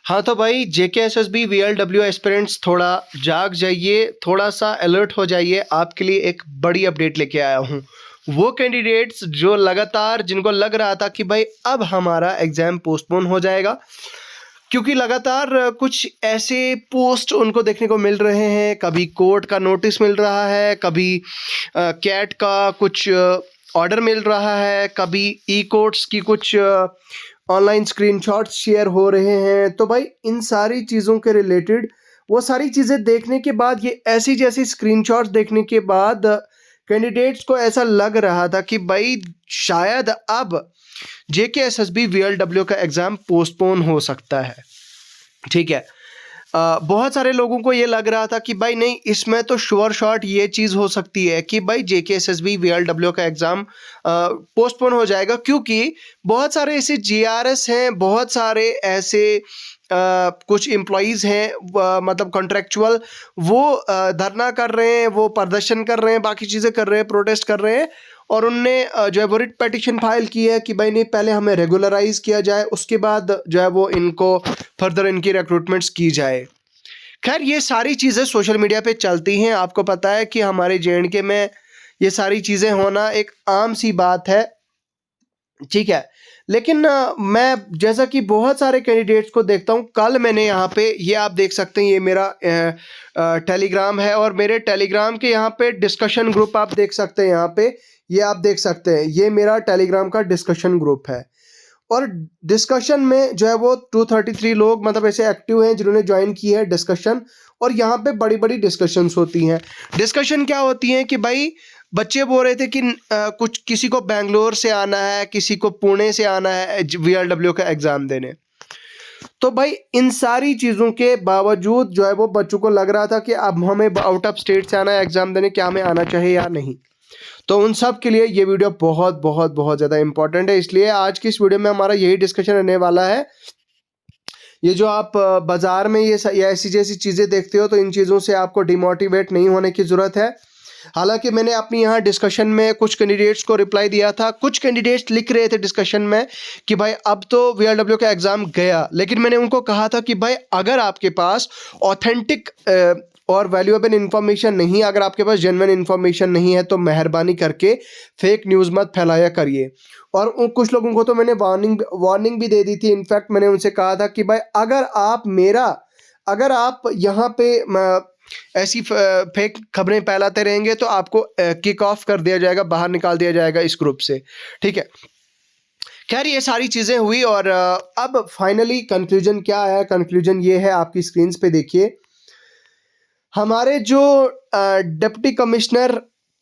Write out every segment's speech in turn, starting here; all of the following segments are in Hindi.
हाँ तो भाई JKSSB VLW एस्पिरेंट्स थोड़ा जाग जाइए, थोड़ा सा अलर्ट हो जाइए। आपके लिए एक बड़ी अपडेट लेके आया हूँ। वो कैंडिडेट्स जो लगातार जिनको लग रहा था कि भाई अब हमारा एग्जाम पोस्टपोन हो जाएगा, क्योंकि लगातार कुछ ऐसे पोस्ट उनको देखने को मिल रहे हैं। कभी कोर्ट का नोटिस मिल रहा है, कभी कैट का कुछ ऑर्डर मिल रहा है, कभी ई कोर्ट्स की कुछ ऑनलाइन स्क्रीनशॉट्स शेयर हो रहे हैं। तो भाई इन सारी चीज़ों के रिलेटेड वो सारी चीज़ें देखने के बाद, ये ऐसी जैसी स्क्रीनशॉट्स देखने के बाद कैंडिडेट्स को ऐसा लग रहा था कि भाई शायद अब JKSSB VLW का एग्ज़ाम पोस्टपोन हो सकता है। ठीक है। बहुत सारे लोगों को ये लग रहा था कि भाई नहीं, इसमें तो श्योर शॉट ये चीज़ हो सकती है कि भाई JKSSB VLW का एग्ज़ाम पोस्टपोन हो जाएगा, क्योंकि बहुत सारे ऐसे GRS हैं, बहुत सारे ऐसे कुछ एम्प्लॉयज़ हैं, मतलब कॉन्ट्रेक्चुअल, वो धरना कर रहे हैं, वो प्रदर्शन कर रहे हैं, बाकी चीज़ें कर रहे हैं, प्रोटेस्ट कर रहे हैं। और उनने जो है वो रिट पिटीशन फाइल की है कि भाई नहीं, पहले हमें रेगुलराइज किया जाए, उसके बाद जो है वो इनको फर्दर इनकी रिक्रूटमेंट्स की जाए। खैर ये सारी चीज़ें सोशल मीडिया पे चलती हैं। आपको पता है कि हमारे JNK में ये सारी चीज़ें होना एक आम सी बात है। ठीक है। लेकिन मैं जैसा कि बहुत सारे कैंडिडेट्स को देखता हूँ, कल मैंने यहाँ पे, ये आप देख सकते हैं, ये मेरा टेलीग्राम है, और मेरे टेलीग्राम के यहाँ पे डिस्कशन ग्रुप आप देख सकते हैं। यहाँ पे ये आप देख सकते हैं, ये मेरा टेलीग्राम का डिस्कशन ग्रुप है। और डिस्कशन में जो है वो 233 लोग मतलब ऐसे एक्टिव हैं जिन्होंने ज्वाइन की है डिस्कशन। और यहाँ पे बड़ी बड़ी डिस्कशंस होती हैं। डिस्कशन क्या होती हैं कि भाई बच्चे बोल रहे थे कि कुछ किसी को बेंगलोर से आना है, किसी को पुणे से आना है VLW का एग्ज़ाम देने। तो भाई इन सारी चीज़ों के बावजूद जो है वो बच्चों को लग रहा था कि अब हमें आउट ऑफ स्टेट से आना है एग्ज़ाम देने, क्या हमें आना चाहिए या नहीं। तो उन सब के लिए ये वीडियो बहुत बहुत बहुत ज़्यादा इंपॉर्टेंट है। इसलिए आज की इस वीडियो में हमारा यही डिस्कशन रहने वाला है। ये जो आप बाज़ार में ये ऐसी जैसी चीज़ें देखते हो, तो इन चीज़ों से आपको डिमोटिवेट नहीं होने की ज़रूरत है। हालांकि मैंने अपनी यहाँ डिस्कशन में कुछ कैंडिडेट्स को रिप्लाई दिया था। कुछ कैंडिडेट्स लिख रहे थे डिस्कशन में कि भाई अब तो VLW का एग्ज़ाम गया, लेकिन मैंने उनको कहा था कि भाई अगर आपके पास ऑथेंटिक और वैल्यूएबल इन्फॉर्मेशन नहीं, अगर आपके पास जेन्युइन इन्फॉर्मेशन नहीं है, तो मेहरबानी करके फेक न्यूज़ मत फैलाया करिए। और कुछ लोगों को तो मैंने वार्निंग भी दे दी थी। इनफैक्ट मैंने उनसे कहा था कि भाई अगर आप यहाँ पे ऐसी फेक खबरें फैलाते रहेंगे तो आपको किक ऑफ कर दिया जाएगा, बाहर निकाल दिया जाएगा इस ग्रुप से। ठीक है। खैर ये सारी चीज़ें हुई, और अब फाइनली कंक्लूजन क्या आया। कंक्लूजन ये है, आपकी स्क्रीन पे देखिए। हमारे जो डिप्टी कमिश्नर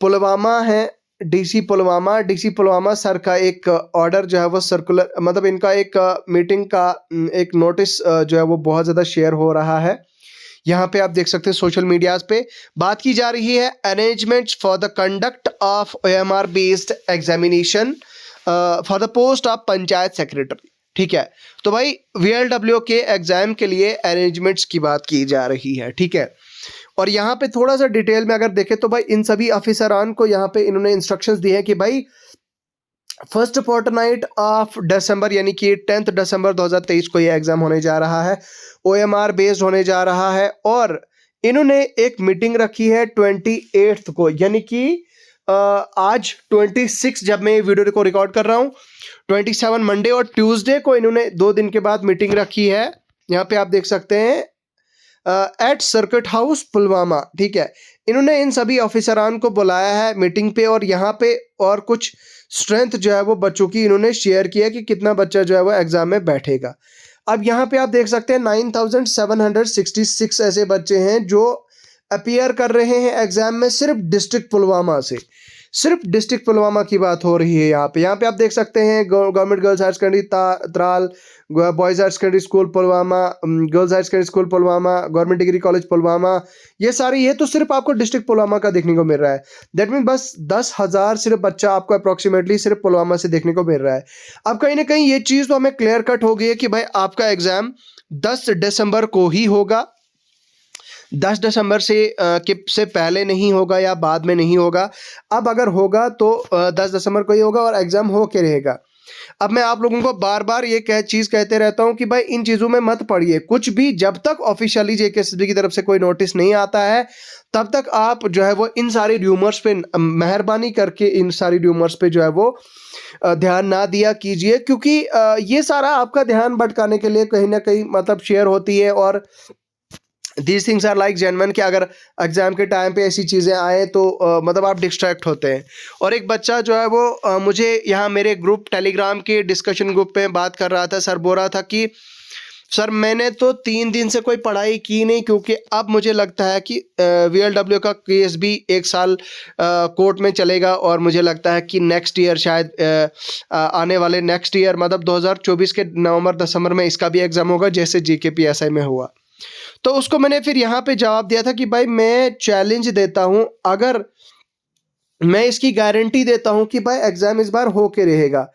पुलवामा हैं, डीसी पुलवामा सर का एक ऑर्डर जो है वो सर्कुलर, मतलब इनका एक मीटिंग का एक नोटिस जो है वो बहुत ज़्यादा शेयर हो रहा है। यहाँ पे आप देख सकते हैं सोशल मीडियाज पे बात की जा रही है, arrangements for the conduct of OMR based examination for the post of panchayat secretary. ठीक है। तो भाई VLW के एग्जाम के लिए अरेंजमेंट्स की बात की जा रही है। ठीक है। और यहाँ पे थोड़ा सा डिटेल में अगर देखें तो भाई इन सभी अफिसरान को यहाँ पे इन्होंने इंस्ट्रक्शंस दी है कि भाई फर्स्ट फोर्टनाइट ऑफ दिसंबर, यानी कि 10 दिसंबर 2023 को ये एग्ज़ाम होने जा रहा है, OMR बेस्ड होने जा रहा है। और इन्होंने एक मीटिंग रखी है 28 को, यानी कि आज 26 जब मैं ये वीडियो को रिकॉर्ड कर रहा हूँ, 27 मंडे और ट्यूसडे को इन्होंने 2 दिन के बाद मीटिंग रखी है। यहाँ पे आप देख सकते हैं एट सर्किट हाउस पुलवामा। ठीक है। इन्होंने इन सभी ऑफिसरान को बुलाया है मीटिंग पे, और यहाँ पे और कुछ स्ट्रेंथ जो है वो बच्चों की इन्होंने शेयर किया कि कितना बच्चा जो है वो एग्जाम में बैठेगा। अब यहाँ पे आप देख सकते हैं 9766 ऐसे बच्चे हैं जो अपीयर कर रहे हैं एग्जाम में, सिर्फ डिस्ट्रिक्ट पुलवामा से। सिर्फ डिस्ट्रिक्ट पुलवामा की बात हो रही है यहाँ पे आप देख सकते हैं government girls higher secondary Tral, boys higher secondary school Pulwama, girls higher secondary school Pulwama, government degree college Pulwama, ये तो सिर्फ आपको डिस्ट्रिक्ट पुलवामा का देखने को मिल रहा है। दैट मीन बस 10,000 सिर्फ बच्चा आपको अप्रॉक्सीमेटली सिर्फ पुलवामा से देखने को मिल रहा है। अब कहीं ना कहीं ये चीज़ तो हमें क्लियर कट हो गई है कि भाई आपका एग्ज़ाम 10 दिसंबर को ही होगा। 10 दिसंबर से पहले नहीं होगा या बाद में नहीं होगा। अब अगर होगा तो 10 दिसंबर को ही होगा और एग्ज़ाम हो के रहेगा। अब मैं आप लोगों को बार-बार ये चीज़ कहते रहता हूँ कि भाई इन चीज़ों में मत पड़िए, कुछ भी जब तक ऑफ़िशियली जेकेएसएसबी की तरफ से कोई नोटिस नहीं आता है, तब तक आप जो है वो इन सारी र्यूमर्स पे मेहरबानी करके इन सारी र्यूमर्स पे जो है वो ध्यान ना दिया कीजिए, क्योंकि ये सारा आपका ध्यान भटकाने के लिए कहीं न कहीं मतलब शेयर होती है, और these things are like genuine कि अगर एग्जाम के टाइम पे ऐसी चीज़ें आए तो मतलब आप डिस्ट्रैक्ट होते हैं। और एक बच्चा जो है वो मुझे यहाँ मेरे ग्रुप टेलीग्राम के डिस्कशन ग्रुप पे बात कर रहा था, सर बोल रहा था कि सर मैंने तो 3 दिन से कोई पढ़ाई की नहीं, क्योंकि अब मुझे लगता है कि वीएलडब्ल्यू का केस भी 1 साल कोर्ट में चलेगा, और मुझे लगता है कि नेक्स्ट ईयर शायद आने वाले नेक्स्ट ईयर मतलब 2024 के नवंबर दिसंबर में इसका भी एग्ज़ाम होगा, जैसे जीके पीएसआई में हुआ। तो उसको मैंने फिर यहाँ पे जवाब दिया था कि भाई मैं चैलेंज देता हूँ, अगर मैं इसकी गारंटी देता हूँ कि भाई एग्ज़ाम इस बार हो के रहेगा,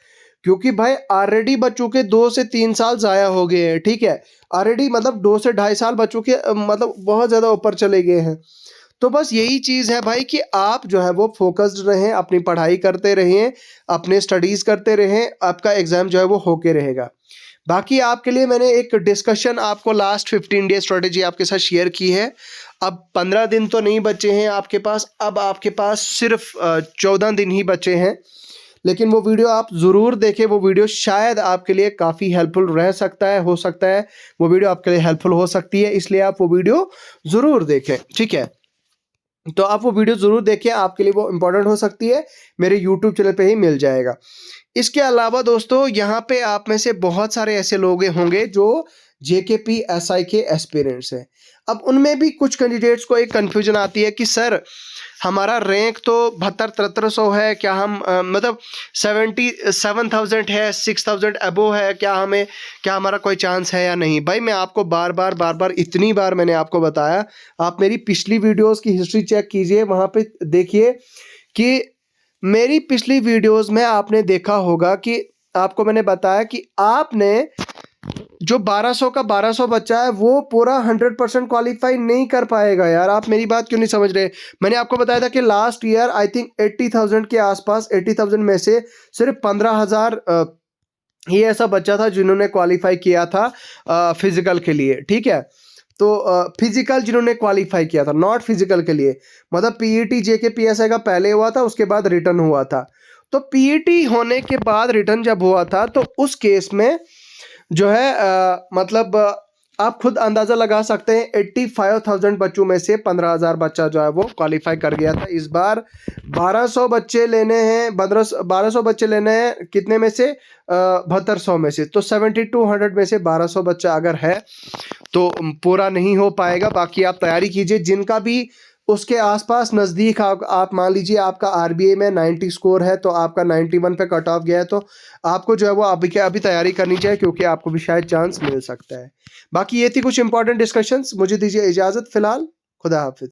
क्योंकि भाई ऑलरेडी बच्चों के 2 से 3 साल ज़ाया हो गए हैं, ठीक है? ऑलरेडी मतलब 2 से ढाई साल बच्चों के मतलब बहुत ज़्यादा ऊपर चले गए हैं। तो बस यही चीज़ है भाई कि आप जो है वो फ़ोकस्ड रहें, अपनी पढ़ाई करते रहें, अपने स्टडीज़ करते रहें, आपका एग्ज़ाम जो है वो हो के रहेगा। बाकी आपके लिए मैंने एक डिस्कशन आपको लास्ट 15 डे स्ट्रेटेजी आपके साथ शेयर की है। अब 15 दिन तो नहीं बचे हैं आपके पास, अब आपके पास सिर्फ 14 दिन ही बचे हैं। लेकिन वो वीडियो आप ज़रूर देखें, वो वीडियो शायद आपके लिए काफ़ी हेल्पफुल रह सकता है, हो सकता है वो वीडियो आपके लिए हेल्पफुल हो सकती है, इसलिए आप वो वीडियो ज़रूर देखें, ठीक है? तो आप वो वीडियो ज़रूर देखिए, आपके लिए वो इम्पोर्टेंट हो सकती है, मेरे यूट्यूब चैनल पे ही मिल जाएगा। इसके अलावा दोस्तों यहाँ पे आप में से बहुत सारे ऐसे लोग होंगे जो जेकेपीएसआई के एस्पिरेंट्स हैं। अब उनमें भी कुछ कैंडिडेट्स को एक कन्फ्यूजन आती है कि सर हमारा रैंक तो 72-7300 है, क्या हम मतलब 77,000 है, 6,000 अबोव है, क्या हमारा कोई चांस है या नहीं? भाई मैं आपको बार-बार इतनी बार मैंने आपको बताया, आप मेरी पिछली वीडियोज़ की हिस्ट्री चेक कीजिए, वहाँ पे देखिए कि मेरी पिछली वीडियोज़ में आपने देखा होगा कि आपको मैंने बताया कि आपने जो 1200 का 1200 बच्चा है वो पूरा 100% क्वालिफाई नहीं कर पाएगा यार। आप मेरी बात क्यों नहीं समझ रहे? मैंने आपको बताया था कि लास्ट ईयर आई थिंक 80,000 के आसपास, 80,000 में से सिर्फ 15,000 ही ऐसा बच्चा था जिन्होंने क्वालिफाई किया था फिजिकल के लिए, ठीक है? तो फिजिकल जिन्होंने क्वालिफाई किया था, नॉट फिजिकल के लिए, मतलब पीईटी जेके पीएसआई का पहले हुआ था, उसके बाद रिटर्न हुआ था। तो पीईटी होने के बाद रिटर्न जब हुआ था तो उस केस में जो है मतलब आप खुद अंदाज़ा लगा सकते हैं, 85,000 बच्चों में से 15,000 बच्चा जो है वो क्वालिफाई कर गया था। इस बार 1200 बच्चे लेने हैं, 1200 बच्चे लेने हैं, कितने में से 7200 में से, तो 7200 में से 1200 बच्चा अगर है तो पूरा नहीं हो पाएगा। बाकी आप तैयारी कीजिए, जिनका भी उसके आसपास नज़दीक आप मान लीजिए आपका आरबीए में 90 स्कोर है, तो आपका 91 पे कट ऑफ गया है, तो आपको जो है वो अभी के अभी तैयारी करनी चाहिए, क्योंकि आपको भी शायद चांस मिल सकता है। बाकी ये थी कुछ इंपॉर्टेंट डिस्कशंस, मुझे दीजिए इजाज़त फ़िलहाल, खुदा हाफ़िज़।